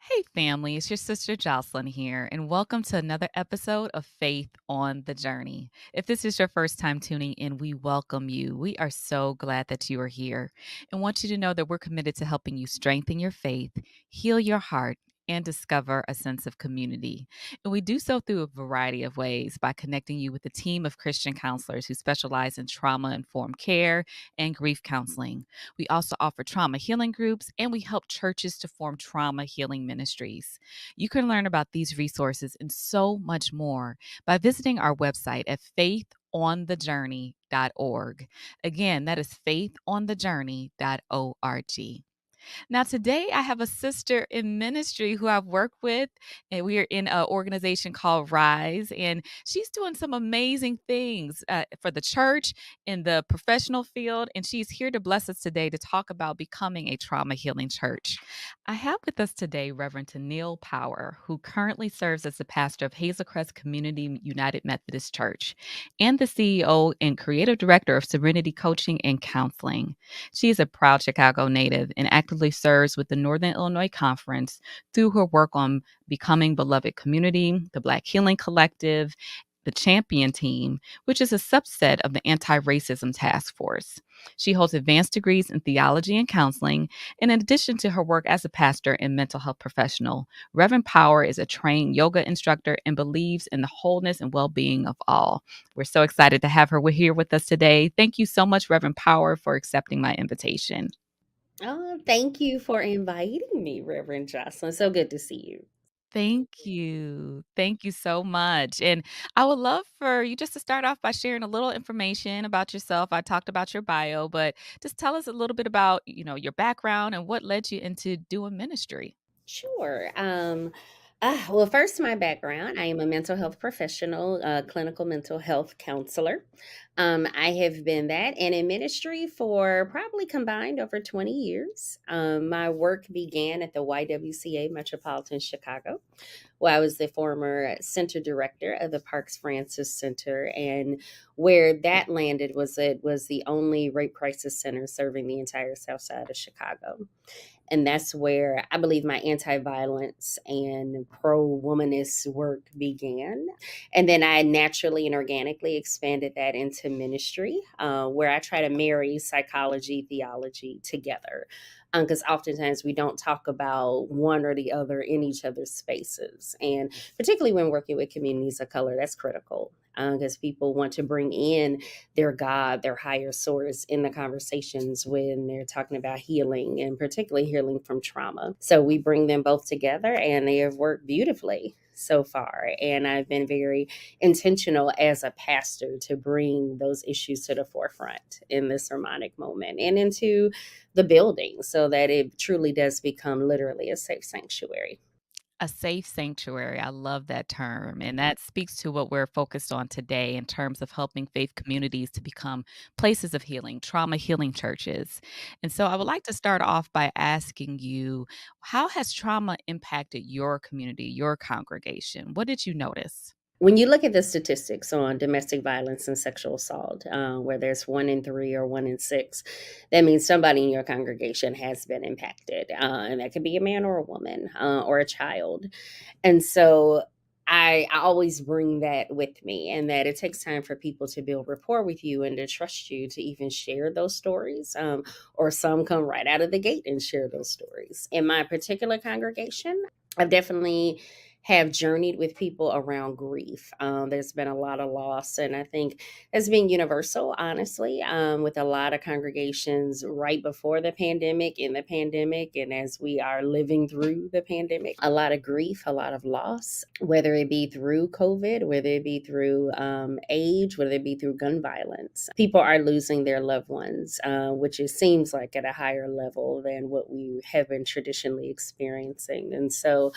Hey, family, it's your sister Jocelyn here, and welcome to another episode of Faith on the Journey. If this is your first time tuning in, we welcome you. We are so glad that you are here and want you to know that we're committed to helping you strengthen your faith, heal your heart, and discover a sense of community. And we do so through a variety of ways by connecting you with a team of Christian counselors who specialize in trauma informed care and grief counseling. We also offer trauma healing groups and we help churches to form trauma healing ministries. You can learn about these resources and so much more by visiting our website at faithonthejourney.org. Again, that is faithonthejourney.org. Now, today I have a sister in ministry who I've worked with, and we are in an organization called Rise, and she's doing some amazing things for the church in the professional field, and she's here to bless us today to talk about becoming a trauma healing church. I have with us today Reverend Tennille Power, who currently serves as the pastor of Hazelcrest Community United Methodist Church and the CEO and creative director of Serenity Coaching and Counseling. She is a proud Chicago native and actively serves with the Northern Illinois Conference through her work on Becoming Beloved Community, the Black Healing Collective, the Champion Team, which is a subset of the Anti Racism Task Force. She holds advanced degrees in theology and counseling. And in addition to her work as a pastor and mental health professional, Reverend Power is a trained yoga instructor and believes in the wholeness and well being of all. We're so excited to have her here with us today. Thank you so much, Reverend Power, for accepting my invitation. Oh, thank you for inviting me, Reverend Jocelyn. So good to see you. Thank you. Thank you so much. And I would love for you just to start off by sharing a little information about yourself. I talked about your bio, but just tell us a little bit about, your background and what led you into doing ministry. Sure. Well, first, my background. I am a mental health professional, a clinical mental health counselor. I have been that and in ministry for probably combined over 20 years. My work began at the YWCA Metropolitan Chicago, where I was the former center director of the Parks Francis Center. And where that landed was it was the only rape crisis center serving the entire south side of Chicago. And that's where I believe my anti-violence and pro-womanist work began. And then I naturally and organically expanded that into ministry, where I try to marry psychology, theology together. Because oftentimes we don't talk about one or the other in each other's spaces. And particularly when working with communities of color, that's critical. Because people want to bring in their God, their higher source in the conversations when they're talking about healing and particularly healing from trauma. So we bring them both together and they have worked beautifully so far. And I've been very intentional as a pastor to bring those issues to the forefront in this sermonic moment and into the building so that it truly does become literally a safe sanctuary. A safe sanctuary. I love that term. And that speaks to what we're focused on today in terms of helping faith communities to become places of healing, trauma healing churches. And so I would like to start off by asking you, how has trauma impacted your community, your congregation? What did you notice? When you look at the statistics on domestic violence and sexual assault, where there's 1 in 3 or 1 in 6, that means somebody in your congregation has been impacted. And that could be a man or a woman or a child. And so I always bring that with me, and that it takes time for people to build rapport with you and to trust you to even share those stories. Or some come right out of the gate and share those stories. In my particular congregation, I've definitely have journeyed with people around grief. There's been a lot of loss, and I think it's been universal, honestly, with a lot of congregations right before the pandemic, in the pandemic, and as we are living through the pandemic. A lot of grief, a lot of loss, whether it be through COVID, whether it be through age, whether it be through gun violence. People are losing their loved ones, which it seems like at a higher level than what we have been traditionally experiencing. And so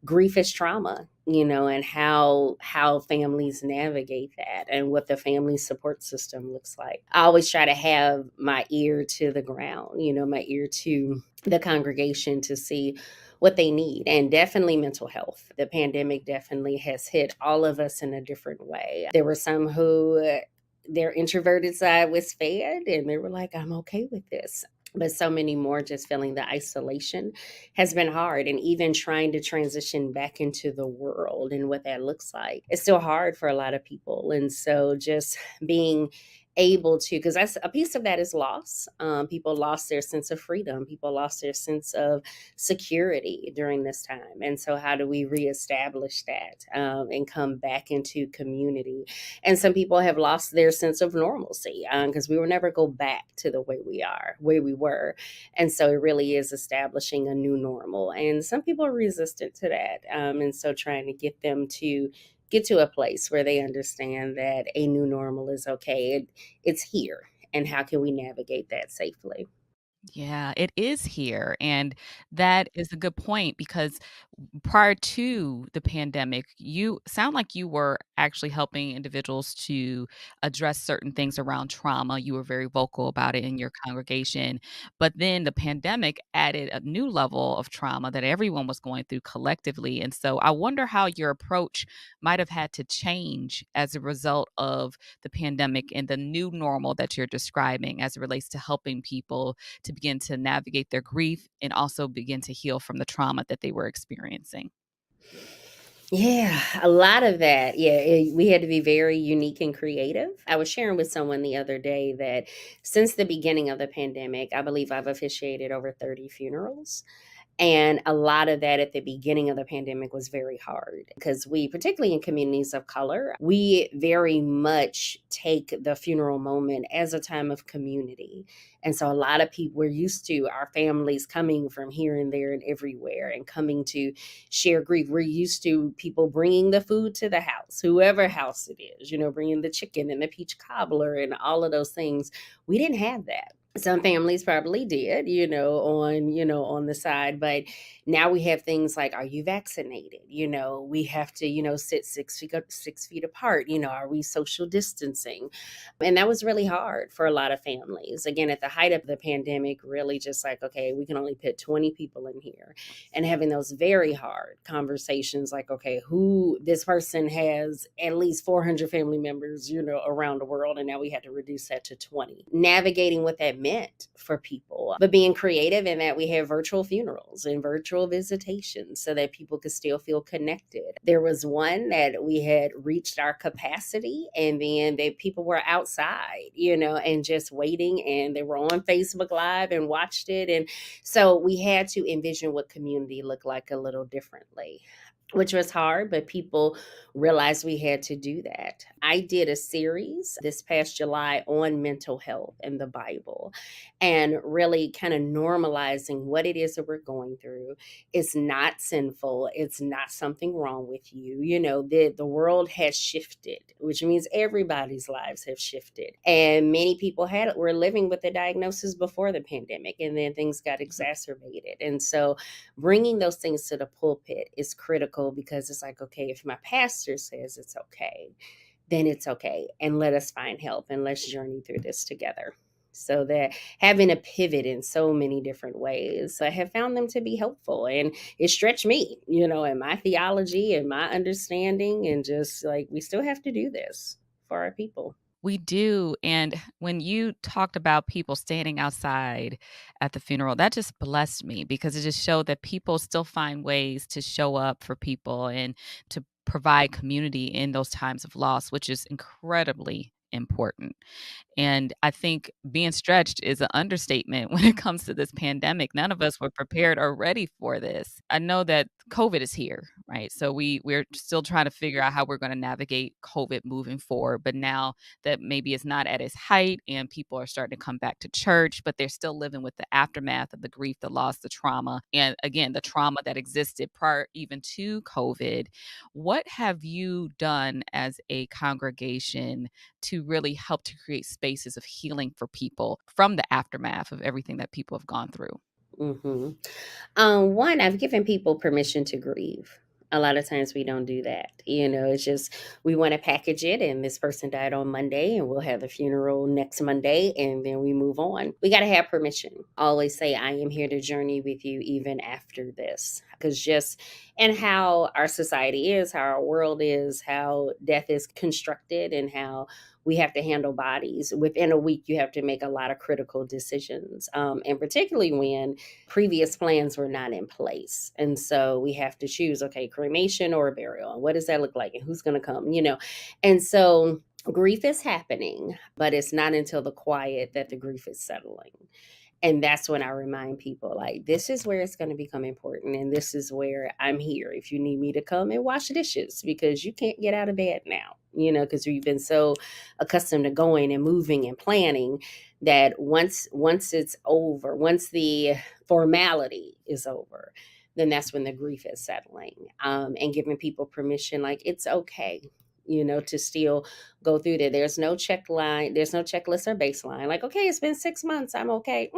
grief is trauma, and how families navigate that and what the family support system looks like. I always try to have my ear to the ground, my ear to the congregation to see what they need, and definitely mental health. The pandemic definitely has hit all of us in a different way. There were some who their introverted side was fed and they were like, I'm okay with this. but so many more just feeling the isolation has been hard. And even trying to transition back into the world and what that looks like, it's still hard for a lot of people. And so just being able to, because that's a piece of that is loss. People lost their sense of freedom, people lost their sense of security during this time. And so how do we reestablish that, and come back into community? And some people have lost their sense of normalcy, because we will never go back to the way we were. And so it really is establishing a new normal. And some people are resistant to that. And so trying to get them to get to a place where they understand that a new normal is okay. It's here. And how can we navigate that safely? Yeah, it is here. And that is a good point because prior to the pandemic, you sound like you were actually helping individuals to address certain things around trauma. You were very vocal about it in your congregation. But then the pandemic added a new level of trauma that everyone was going through collectively. And so I wonder how your approach might have had to change as a result of the pandemic and the new normal that you're describing as it relates to helping people to begin to navigate their grief and also begin to heal from the trauma that they were experiencing. Yeah, a lot of that. Yeah, we had to be very unique and creative. I was sharing with someone the other day that since the beginning of the pandemic, I believe I've officiated over 30 funerals. And a lot of that at the beginning of the pandemic was very hard because we, particularly in communities of color, we very much take the funeral moment as a time of community. And so a lot of people, we're used to our families coming from here and there and everywhere and coming to share grief. We're used to people bringing the food to the house, whoever house it is, bringing the chicken and the peach cobbler and all of those things. We didn't have that. Some families probably did, on the side, but now we have things like, are you vaccinated? We have to, sit 6 feet apart. Are we social distancing? And that was really hard for a lot of families. Again, at the height of the pandemic, really just like, okay, we can only put 20 people in here, and having those very hard conversations like, okay, who this person has at least 400 family members, around the world. And now we had to reduce that to 20. Navigating what that meant for people, but being creative in that we have virtual funerals and virtual visitations so that people could still feel connected. There was one that we had reached our capacity, and then people were outside, and just waiting, and they were on Facebook Live and watched it. And so we had to envision what community looked like a little differently, which was hard, but people realized we had to do that. I did a series this past July on mental health and the Bible, and really kind of normalizing what it is that we're going through. It's not sinful. It's not something wrong with you. The world has shifted, which means everybody's lives have shifted. And many people were living with the diagnosis before the pandemic, and then things got exacerbated. And so bringing those things to the pulpit is critical, because it's like, okay, if my pastor says it's okay, then it's okay. And let us find help and let's journey through this together. So that having a pivot in so many different ways, I have found them to be helpful, and it stretched me, in my theology and my understanding, and just like, we still have to do this for our people. We do, and when you talked about people standing outside at the funeral, that just blessed me because it just showed that people still find ways to show up for people and to provide community in those times of loss, which is incredibly important. And I think being stretched is an understatement when it comes to this pandemic. None of us were prepared or ready for this. I know that COVID is here, right? So we're still trying to figure out how we're going to navigate COVID moving forward. But now that maybe it's not at its height and people are starting to come back to church, but they're still living with the aftermath of the grief, the loss, the trauma, and again, the trauma that existed prior even to COVID. What have you done as a congregation to really help to create spaces of healing for people from the aftermath of everything that people have gone through? hmm One, I've given people permission to grieve. A lot of times we don't do that. It's just we want to package it, and this person died on Monday, and we'll have the funeral next Monday, and then we move on. We got to have permission. Always say, I am here to journey with you even after this. Because just and how our society is, how our world is, how death is constructed, and how we have to handle bodies. Within a week, you have to make a lot of critical decisions, and particularly when previous plans were not in place. And so we have to choose, okay, cremation or burial. And what does that look like? And who's going to come? And so grief is happening, but it's not until the quiet that the grief is settling. And that's when I remind people, like, this is where it's going to become important. And this is where I'm here if you need me to come and wash dishes, because you can't get out of bed now, because we've been so accustomed to going and moving and planning that once it's over, once the formality is over, then that's when the grief is settling, and giving people permission, like, it's okay, to still go through that. There's no check line, there's no checklist or baseline. Like, okay, it's been 6 months, I'm okay.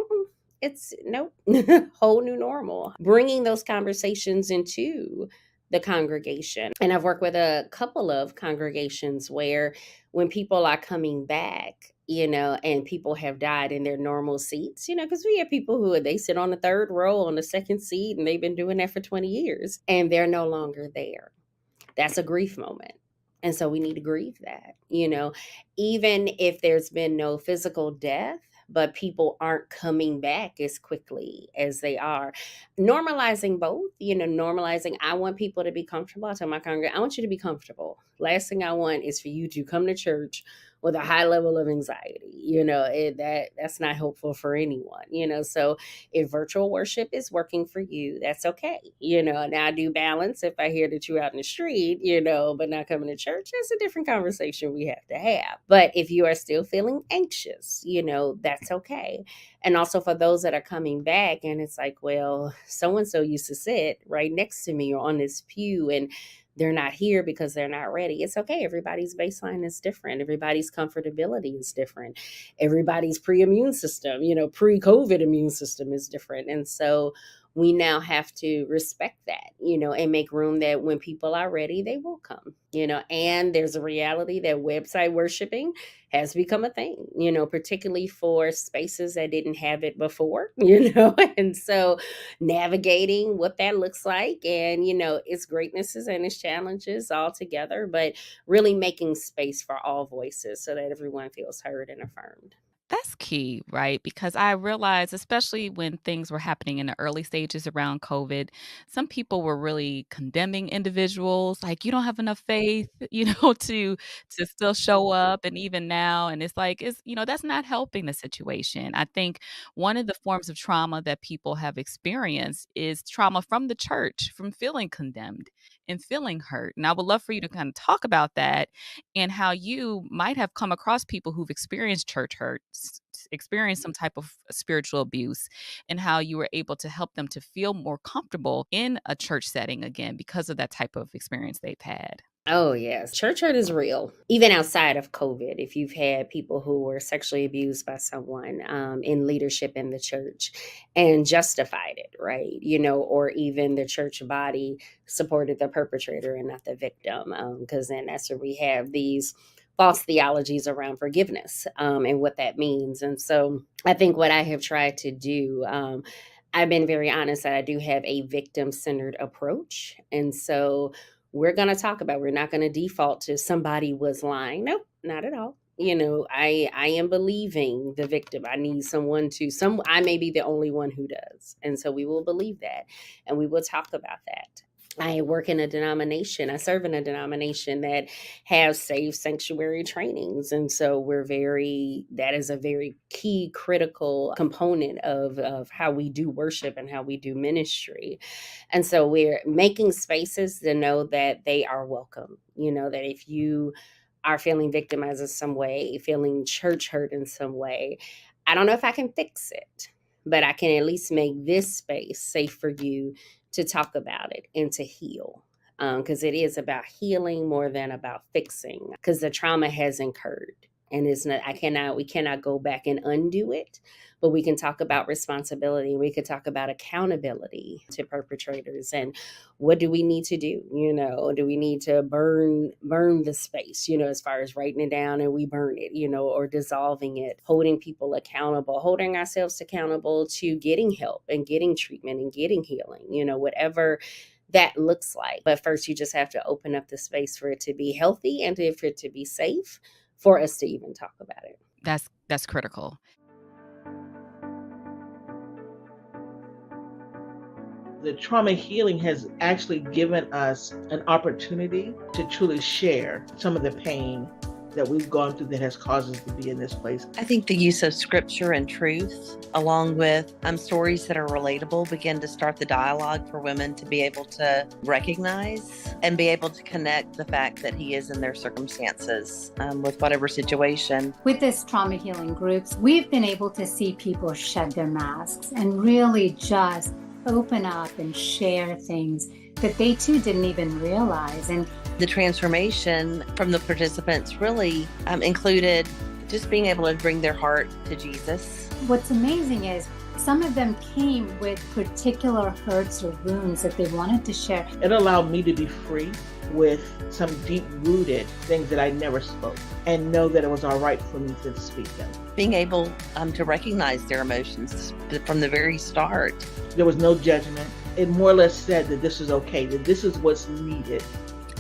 It's nope, whole new normal. Bringing those conversations into the congregation. And I've worked with a couple of congregations where when people are coming back, and people have died in their normal seats, because we have people who they sit on the third row on the second seat and they've been doing that for 20 years and they're no longer there. That's a grief moment. And so we need to grieve that, even if there's been no physical death, but people aren't coming back as quickly as they are. Normalizing both, normalizing, I want people to be comfortable. I tell my congregation, I want you to be comfortable. Last thing I want is for you to come to church with a high level of anxiety. That's not helpful for anyone, So if virtual worship is working for you, that's okay. Now I do balance if I hear that you're out in the street, but not coming to church, that's a different conversation we have to have. But if you are still feeling anxious, that's okay. And also for those that are coming back and it's like, well, so and so used to sit right next to me or on this pew and they're not here because they're not ready. It's okay. Everybody's baseline is different. Everybody's comfortability is different. Everybody's pre-immune system, pre-COVID immune system is different. And so we now have to respect that, and make room that when people are ready, they will come, and there's a reality that website worshiping has become a thing, particularly for spaces that didn't have it before, and so navigating what that looks like and, its greatnesses and its challenges all together, but really making space for all voices so that everyone feels heard and affirmed. That's key, right? Because I realized, especially when things were happening in the early stages around COVID, some people were really condemning individuals, like, "You don't have enough faith," to still show up, and even now, and it's like, that's not helping the situation. I think one of the forms of trauma that people have experienced is trauma from the church, from feeling condemned and feeling hurt, and I would love for you to kinda talk about that and how you might have come across people who've experienced church hurt, experienced some type of spiritual abuse, and how you were able to help them to feel more comfortable in a church setting again because of that type of experience they've had. Oh, yes. Church hurt is real. Even outside of COVID, if you've had people who were sexually abused by someone in leadership in the church and justified it, right? Or even the church body supported the perpetrator and not the victim. Because then that's where we have these false theologies around forgiveness and what that means. And so I think what I have tried to do, I've been very honest that I do have a victim centered approach. And so we're not going to default to somebody was lying. Nope, not at all. I am believing the victim. I need someone to some I may be the only one who does. And so we will believe that and we will talk about that. I work in a denomination. I serve in a denomination that has safe sanctuary trainings. And so that is a very key critical component of how we do worship and how we do ministry. And so we're making spaces to know that they are welcome. That if you are feeling victimized in some way, feeling church hurt in some way, I don't know if I can fix it, but I can at least make this space safe for you to talk about it and to heal. Because it is about healing more than about fixing, because the trauma has incurred. And it's not, we cannot go back and undo it, but we can talk about responsibility. We could talk about accountability to perpetrators and what do we need to do? Do we need to burn the space, as far as writing it down and we burn it, or dissolving it, holding people accountable, holding ourselves accountable to getting help and getting treatment and getting healing, whatever that looks like. But first, you just have to open up the space for it to be healthy and for it to be safe for us to even talk about it. That's critical. The trauma healing has actually given us an opportunity to truly share some of the pain that we've gone through that has caused us to be in this place. I think the use of scripture and truth, along with stories that are relatable, begin to start the dialogue for women to be able to recognize and be able to connect the fact that he is in their circumstances with whatever situation. With this trauma healing groups, we've been able to see people shed their masks and really just open up and share things that they too didn't even realize. And the transformation from the participants really included just being able to bring their heart to Jesus. What's amazing is some of them came with particular hurts or wounds that they wanted to share. It allowed me to be free with some deep-rooted things that I never spoke and know that it was all right for me to speak them. Being able to recognize their emotions from the very start. There was no judgment. It more or less said that this is okay, that this is what's needed.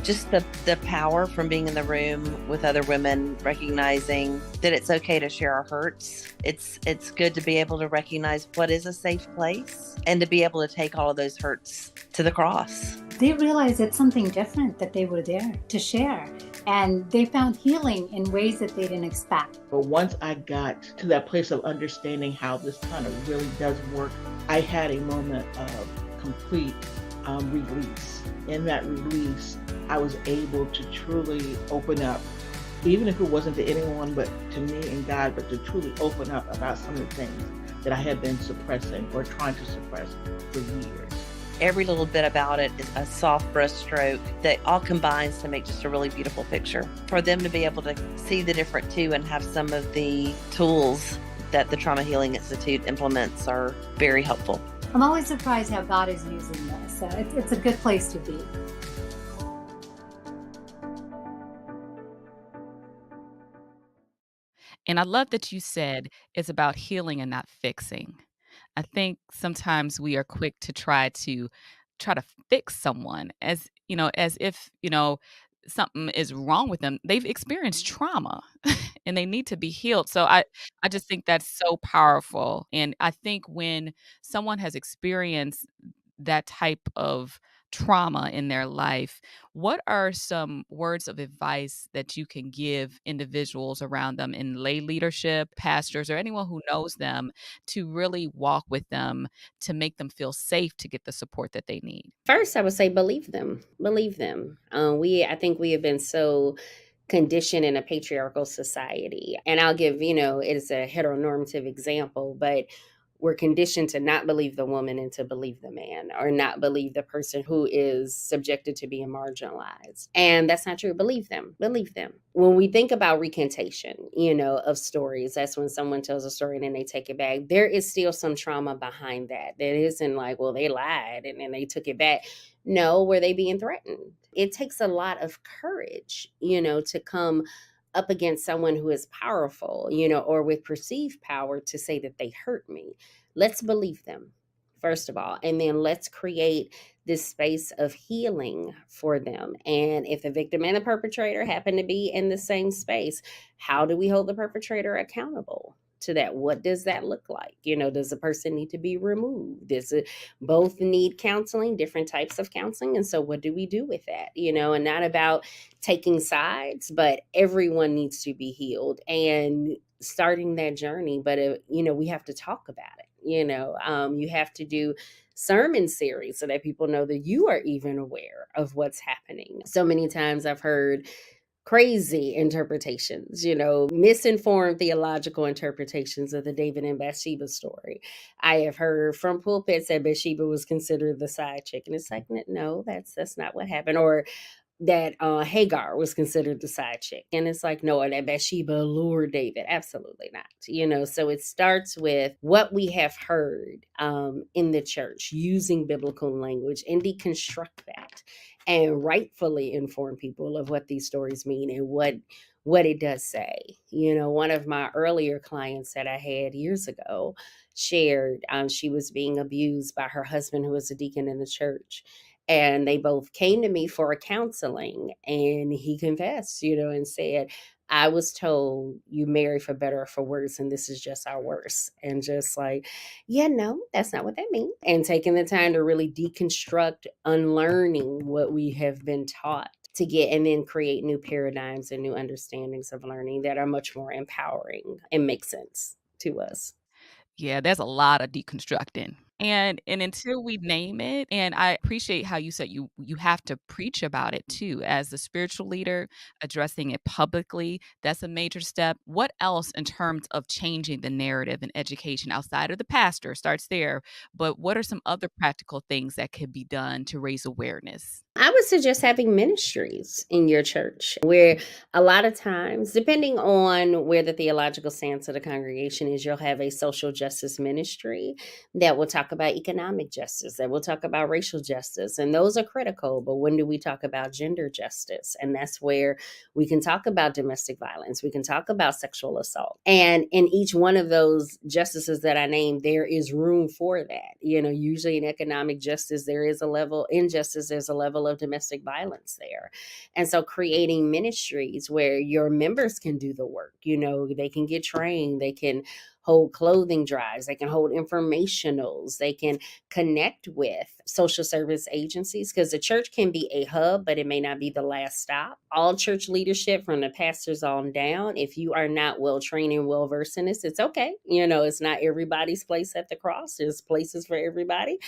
Just the power from being in the room with other women, recognizing that it's okay to share our hurts. It's good to be able to recognize what is a safe place and to be able to take all of those hurts to the cross. They realized it's something different that they were there to share. And they found healing in ways that they didn't expect. But once I got to that place of understanding how this kind of really does work, I had a moment of complete release. In that release, I was able to truly open up, even if it wasn't to anyone but to me and God, but to truly open up about some of the things that I had been suppressing or trying to suppress for years. Every little bit about it is a soft brushstroke that all combines to make just a really beautiful picture. For them to be able to see the different too and have some of the tools that the Trauma Healing Institute implements are very helpful. I'm always surprised how God is using this. So it's a good place to be. And I love that you said it's about healing and not fixing. I think sometimes we are quick to try to fix someone as, as if, something is wrong with them. They've experienced trauma and they need to be healed. So I just think that's so powerful. And I think when someone has experienced that type of trauma in their life, what are some words of advice that you can give individuals around them in lay leadership, pastors, or anyone who knows them to really walk with them to make them feel safe to get the support that they need? First, I would say believe them. Believe them. I think we have been so conditioned in a patriarchal society, and I'll give it's a heteronormative example, but we're conditioned to not believe the woman and to believe the man, or not believe the person who is subjected to being marginalized. And that's not true. Believe them. Believe them. When we think about recantation, of stories, that's when someone tells a story and then they take it back. There is still some trauma behind that. That isn't like, well, they lied and then they took it back. No, were they being threatened? It takes a lot of courage, to come up against someone who is powerful, or with perceived power, to say that they hurt me. Let's believe them, first of all. And then let's create this space of healing for them. And if the victim and the perpetrator happen to be in the same space, how do we hold the perpetrator accountable to that? What does that look like? Does the person need to be removed? Does it both need counseling, different types of counseling? And so what do we do with that? And not about taking sides, but everyone needs to be healed and starting that journey. But, we have to talk about it. You have to do sermon series so that people know that you are even aware of what's happening. So many times I've heard crazy interpretations, misinformed theological interpretations of the David and Bathsheba story. I have heard from pulpits that Bathsheba was considered the side chick, and it's like, no, that's not what happened. Or that Hagar was considered the side chick, and it's like, no, that Bathsheba lured David. Absolutely not. So it starts with what we have heard in the church, using biblical language, and deconstruct that and rightfully inform people of what these stories mean and what it does say. One of my earlier clients that I had years ago shared she was being abused by her husband, who was a deacon in the church. And they both came to me for a counseling, and he confessed, and said, I was told you marry for better or for worse, and this is just our worst. And just like, yeah, no, that's not what that means. And taking the time to really deconstruct, unlearning what we have been taught to get, and then create new paradigms and new understandings of learning that are much more empowering and make sense to us. Yeah, there's a lot of deconstructing. And until we name it, and I appreciate how you said you have to preach about it too as the spiritual leader, addressing it publicly, that's a major step. What else in terms of changing the narrative in education outside of the pastor starts there, but what are some other practical things that could be done to raise awareness? I would suggest having ministries in your church where a lot of times, depending on where the theological stance of the congregation is, you'll have a social justice ministry that will talk about economic justice, that will talk about racial justice. And those are critical. But when do we talk about gender justice? And that's where we can talk about domestic violence, we can talk about sexual assault. And in each one of those justices that I named, there is room for that. Usually in economic justice, there is a level, injustice, there's a level of domestic violence there. And so creating ministries where your members can do the work, they can get trained, they can hold clothing drives, they can hold informationals, they can connect with social service agencies, because the church can be a hub, but it may not be the last stop. All church leadership from the pastors on down, if you are not well trained and well versed in this, it's okay. It's not everybody's place at the cross. There's places for everybody,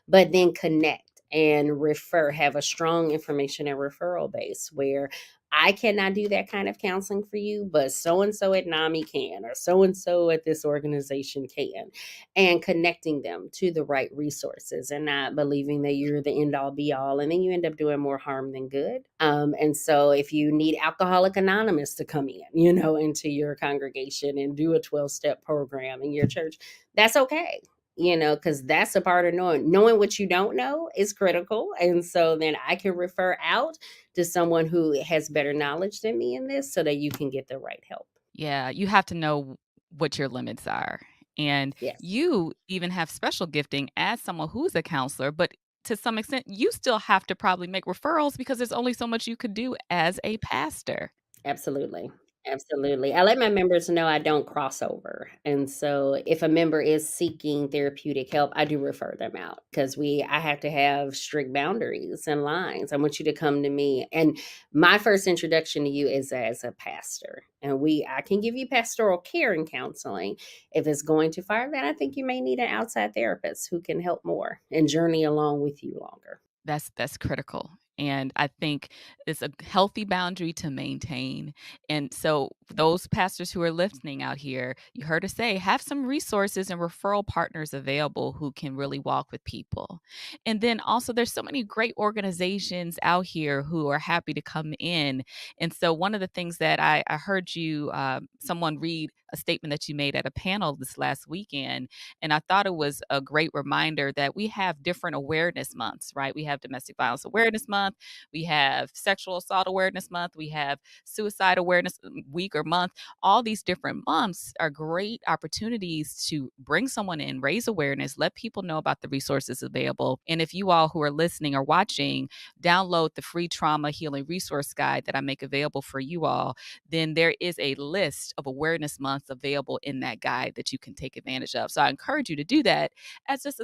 but then connect and refer, have a strong information and referral base where I cannot do that kind of counseling for you, but so and so at NAMI can, or so and so at this organization can, and connecting them to the right resources and not believing that you're the end all be all. And then you end up doing more harm than good. And so if you need Alcoholic Anonymous to come in, into your congregation and do a 12-step program in your church, that's okay. Because that's a part of knowing what you don't know is critical. And so then I can refer out to someone who has better knowledge than me in this so that you can get the right help. Yeah, you have to know what your limits are. And Yes, you even have special gifting as someone who's a counselor, but to some extent, you still have to probably make referrals because there's only so much you could do as a pastor. absolutely. Absolutely. I let my members know I don't cross over. And so if a member is seeking therapeutic help, I do refer them out because I have to have strict boundaries and lines. I want you to come to me. And my first introduction to you is as a pastor. And I can give you pastoral care and counseling. If it's going too far, then I think you may need an outside therapist who can help more and journey along with you longer. That's critical. And I think it's a healthy boundary to maintain. And so those pastors who are listening out here, you heard us say, have some resources and referral partners available who can really walk with people. And then also there's so many great organizations out here who are happy to come in. And so one of the things that I heard you, someone read a statement that you made at a panel this last weekend, and I thought it was a great reminder that we have different awareness months, right? We have Domestic Violence Awareness Month, we have Sexual Assault Awareness Month, we have Suicide Awareness Week or month. All these different months are great opportunities to bring someone in, raise awareness, let people know about the resources available. And if you all who are listening or watching, download the free trauma healing resource guide that I make available for you all, then there is a list of awareness months available in that guide that you can take advantage of. So I encourage you to do that as just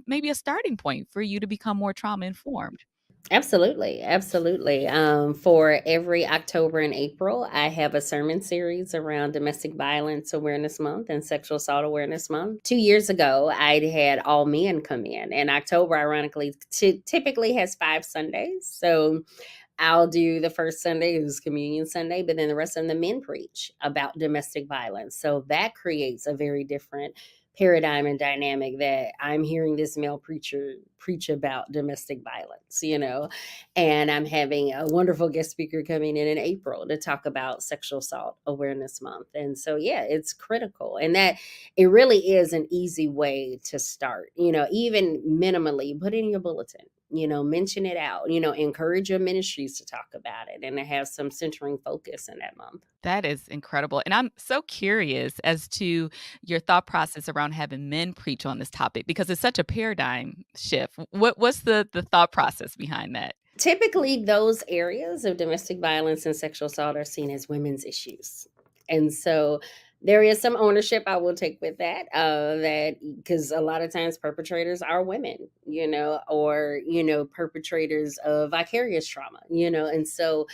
maybe a starting point for you to become more trauma informed. Absolutely, absolutely. For every October and April, I have a sermon series around Domestic Violence Awareness Month and Sexual Assault Awareness Month. 2 years ago, I had all men come in, and October, ironically, typically has 5 Sundays. So I'll do the first Sunday, it was Communion Sunday, but then the rest of the men preach about domestic violence. So that creates a very different paradigm and dynamic that I'm hearing this male preacher preach about domestic violence, and I'm having a wonderful guest speaker coming in April to talk about Sexual Assault Awareness Month. And so, yeah, it's critical. And that it really is an easy way to start, even minimally put in your bulletin. mention it out, encourage your ministries to talk about it and to have some centering focus in that month. That is incredible. And I'm so curious as to your thought process around having men preach on this topic because it's such a paradigm shift. What's the thought process behind that? Typically, those areas of domestic violence and sexual assault are seen as women's issues. And so there is some ownership I will take with that, that because a lot of times perpetrators are women, or, perpetrators of vicarious trauma, and so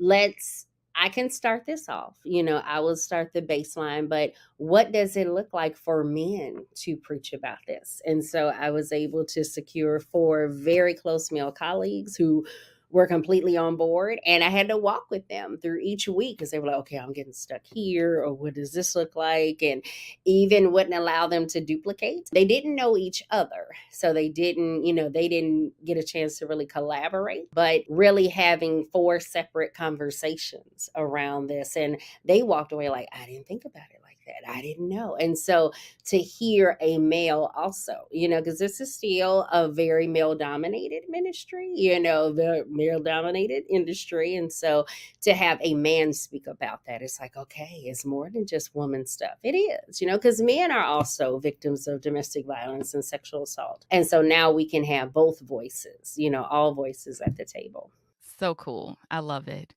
let's I can start this off. I will start the baseline, but what does it look like for men to preach about this? And so I was able to secure four very close male colleagues who were completely on board. And I had to walk with them through each week because they were like, okay, I'm getting stuck here, or what does this look like? And even wouldn't allow them to duplicate. They didn't know each other. So they didn't get a chance to really collaborate, but really having four separate conversations around this. And they walked away like, I didn't think about it like that. I didn't know. And so to hear a male also, because this is still a very male dominated ministry, the male dominated industry. And so to have a man speak about that, it's like, okay, it's more than just woman stuff. It is, because men are also victims of domestic violence and sexual assault. And so now we can have both voices, all voices at the table. So cool. I love it.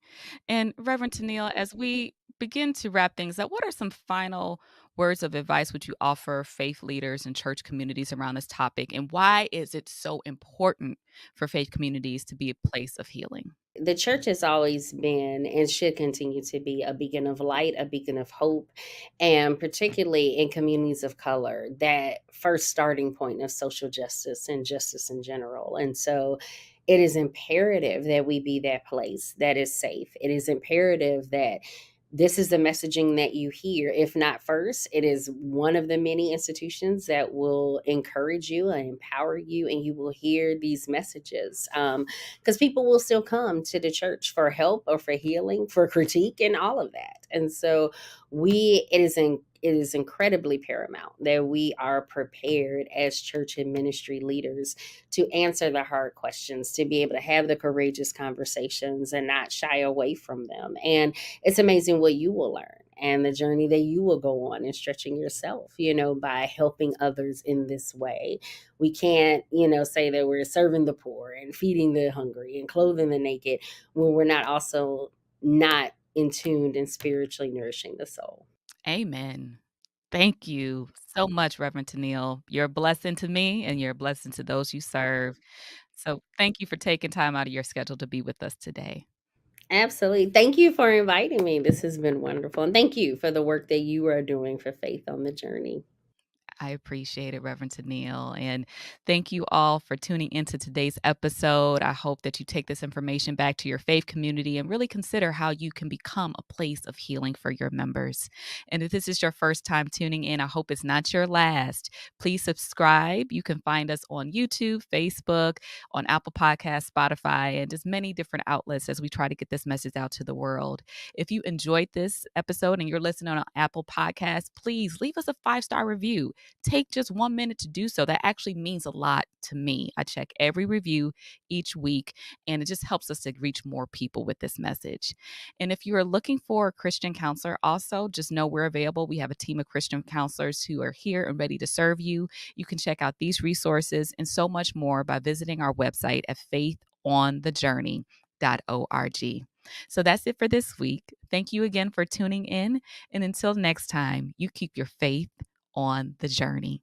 And Reverend Tennille, as we begin to wrap things up, what are some final words of advice would you offer faith leaders and church communities around this topic? And why is it so important for faith communities to be a place of healing? The church has always been and should continue to be a beacon of light, a beacon of hope, and particularly in communities of color, that first starting point of social justice and justice in general. And so it is imperative that we be that place that is safe. It is imperative that this is the messaging that you hear. If not first, it is one of the many institutions that will encourage you and empower you, and you will hear these messages. Because people will still come to the church for help or for healing, for critique, and all of that. And so it is incredibly paramount that we are prepared as church and ministry leaders to answer the hard questions, to be able to have the courageous conversations and not shy away from them. And it's amazing what you will learn and the journey that you will go on in stretching yourself, by helping others in this way. We can't, say that we're serving the poor and feeding the hungry and clothing the naked when we're not also not in tuned and spiritually nourishing the soul. Amen. Thank you so much, Reverend Tennille. You're a blessing to me and you're a blessing to those you serve. So thank you for taking time out of your schedule to be with us today. Absolutely. Thank you for inviting me. This has been wonderful. And thank you for the work that you are doing for Faith on the Journey. I appreciate it, Reverend Tennille. And thank you all for tuning into today's episode. I hope that you take this information back to your faith community and really consider how you can become a place of healing for your members. And if this is your first time tuning in, I hope it's not your last. Please subscribe. You can find us on YouTube, Facebook, on Apple Podcasts, Spotify, and just many different outlets as we try to get this message out to the world. If you enjoyed this episode and you're listening on Apple Podcasts, please leave us a 5-star review. Take just 1 minute to do so. That actually means a lot to me. I check every review each week, and it just helps us to reach more people with this message. And if you are looking for a Christian counselor, also just know we're available. We have a team of Christian counselors who are here and ready to serve you. You can check out these resources and so much more by visiting our website at faithonthejourney.org. So that's it for this week. Thank you again for tuning in. And until next time, you keep your faith on the journey.